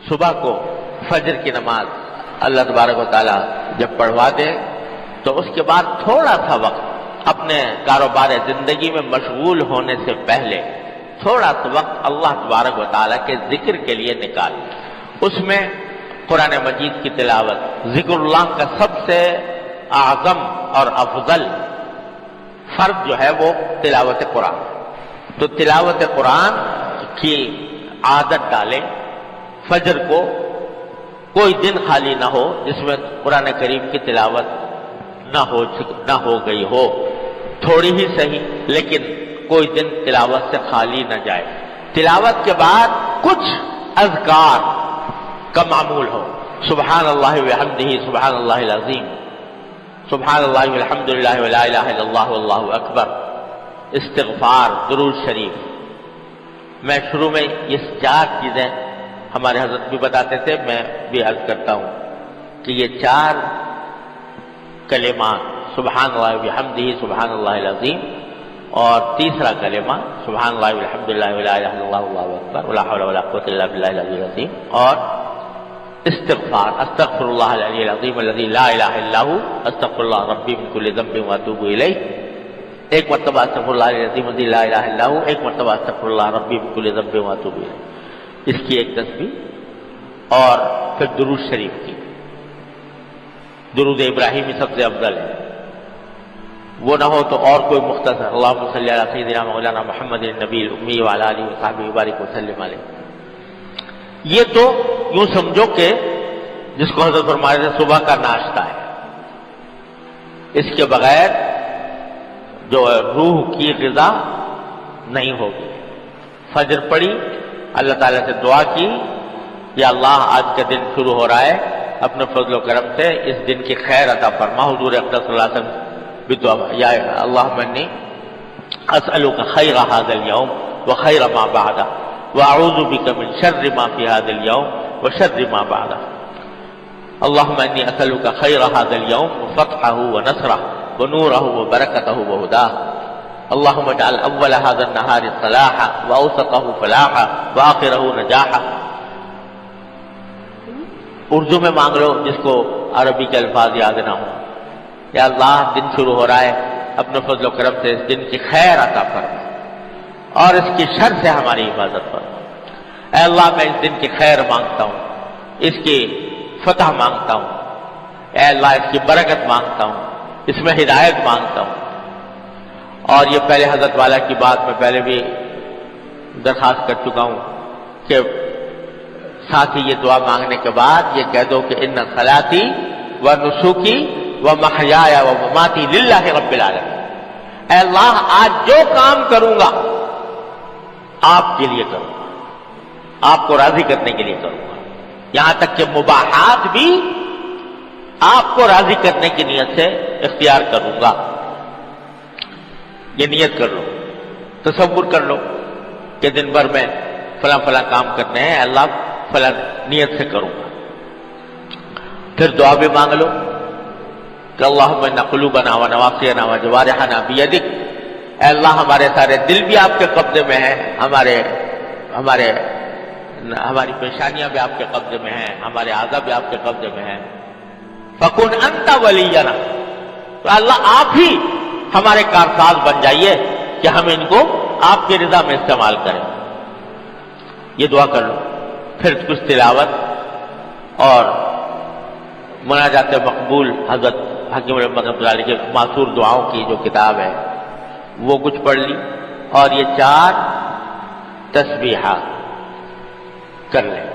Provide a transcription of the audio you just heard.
صبح کو فجر کی نماز اللہ تبارک و تعالیٰ جب پڑھوا دے تو اس کے بعد تھوڑا سا وقت اپنے کاروبار زندگی میں مشغول ہونے سے پہلے تھوڑا سا وقت اللہ تبارک و تعالیٰ کے ذکر کے لیے نکال، اس میں قرآن مجید کی تلاوت، ذکر اللہ کا سب سے اعظم اور افضل فرض جو ہے وہ تلاوت قرآن، تو تلاوت قرآن کی عادت ڈالیں۔ فجر کو کوئی دن خالی نہ ہو جس میں قرآن کریم کی تلاوت نہ ہو گئی ہو، تھوڑی ہی صحیح لیکن کوئی دن تلاوت سے خالی نہ جائے۔ تلاوت کے بعد کچھ اذکار کا معمول ہو، سبحان اللہ وبحمدہ، سبحان اللہ العظیم، سبحان اللہ والحمدللہ ولا الہ الا اللہ واللہ اکبر، استغفار، درود شریف۔ میں شروع میں یہ 4 چیزیں ہمارے حضرت بھی بتاتے تھے، میں بھی عرض کرتا ہوں کہ یہ 4 کلمات سبحان اللہ وبحمدہ، سبحان اللہ العظیم، اور تیسرا کلمہ سبحان اللہ والحمدللہ ولا الہ الا اللہ واللہ اکبر ولا حول ولا قوۃ الا باللہ العلی العظیم، اور استغفار، استغفر اللہ العلی العظیم الذی لا الہ الا هو، استغفر اللہ ربی من کل ذنب واتوب الیہ۔ ایک مرتبہ استغفر اللہ العظیم الذی لا الہ الا هو، ایک مرتبہ استغفر اللہ ربی من کل ذنب واتوب الیہ، اس کی ایک تسبیح، اور پھر درود شریف کی۔ درود ابراہیمی سب سے افضل ہے، وہ نہ ہو تو اور کوئی مختصر، اللہم صلی علی سیدنا مولانا محمد النبی الامی وعلی آلہ وصحبہ وبارک وسلم علیہ۔ یہ تو یوں سمجھو کہ جس کو حضرت فرمایا تھا صبح کا ناشتہ ہے، اس کے بغیر جو روح کی غذا نہیں ہوگی۔ فجر پڑھی، اللہ تعالیٰ سے دعا کی، یا اللہ آج کا دن شروع ہو رہا ہے، اپنے فضل و کرم سے اس دن کی خیر عطا فرما۔ حضور اقدس صلی اللہ علیہ وسلم بھی دعا، یا اللہم انی اسألک خیر ھذا الیوم وخیر ما بعدہ واعوذ بک من شر ما فی ھذا الیوم وشر ما بعدہ۔ اللہم انی اسألک خیر ھذا الیوم وفتحہ ونصرہ ونورہ وبرکتہ وہداہ۔ اللہم اجعل اول ھذا النہار صلاحا واوسطہ فلاحا وآخرہ نجاحا۔ اردو میں مانگ لو جس کو عربی کے الفاظ یاد نہ ہوں، یا اللہ دن شروع ہو رہا ہے، اپنے فضل و کرم سے اس دن کی خیر عطا فرما اور اس کی شر سے ہماری حفاظت فرما۔ اے اللہ میں اس دن کی خیر مانگتا ہوں، اس کی فتح مانگتا ہوں، اے اللہ اس کی برکت مانگتا ہوں، اس میں ہدایت مانگتا ہوں۔ اور یہ پہلے حضرت والا کی بات میں پہلے بھی درخواست کر چکا ہوں کہ ساتھ ہی یہ دعا مانگنے کے بعد یہ کہہ دو کہ ان صلاتی و نسوکی و محیایا و مماتی للہ رب العالمین۔ اے اللہ آج جو کام کروں گا آپ کے لیے کروں گا، آپ کو راضی کرنے کے لیے کروں گا، یہاں تک کہ مباحات بھی آپ کو راضی کرنے کی نیت سے اختیار کروں گا۔ یہ نیت کر لو، تصور کر لو کہ دن بھر میں فلاں فلاں کام کرنے ہیں، اللہ فلاں نیت سے کروں گا۔ پھر دعا بھی مانگ لو کہ اللہم ان قلوبنا و نواصینا و جوارحنا بیدک۔ اے اللہ ہمارے سارے دل بھی آپ کے قبضے میں ہیں، ہماری پیشانیاں بھی آپ کے قبضے میں ہیں، ہمارے اعضاء بھی آپ کے قبضے میں ہیں۔ فکن انت ولینا، تو اللہ آپ ہی ہمارے کارساز بن جائیے کہ ہم ان کو آپ کی رضا میں استعمال کریں۔ یہ دعا کر لو، پھر کچھ تلاوت اور مناجات مقبول حضرت حکیم رحمۃ اللہ علیہ کے معصور دعاؤں کی جو کتاب ہے وہ کچھ پڑھ لی، اور یہ 4 تسبیحات کر لیں۔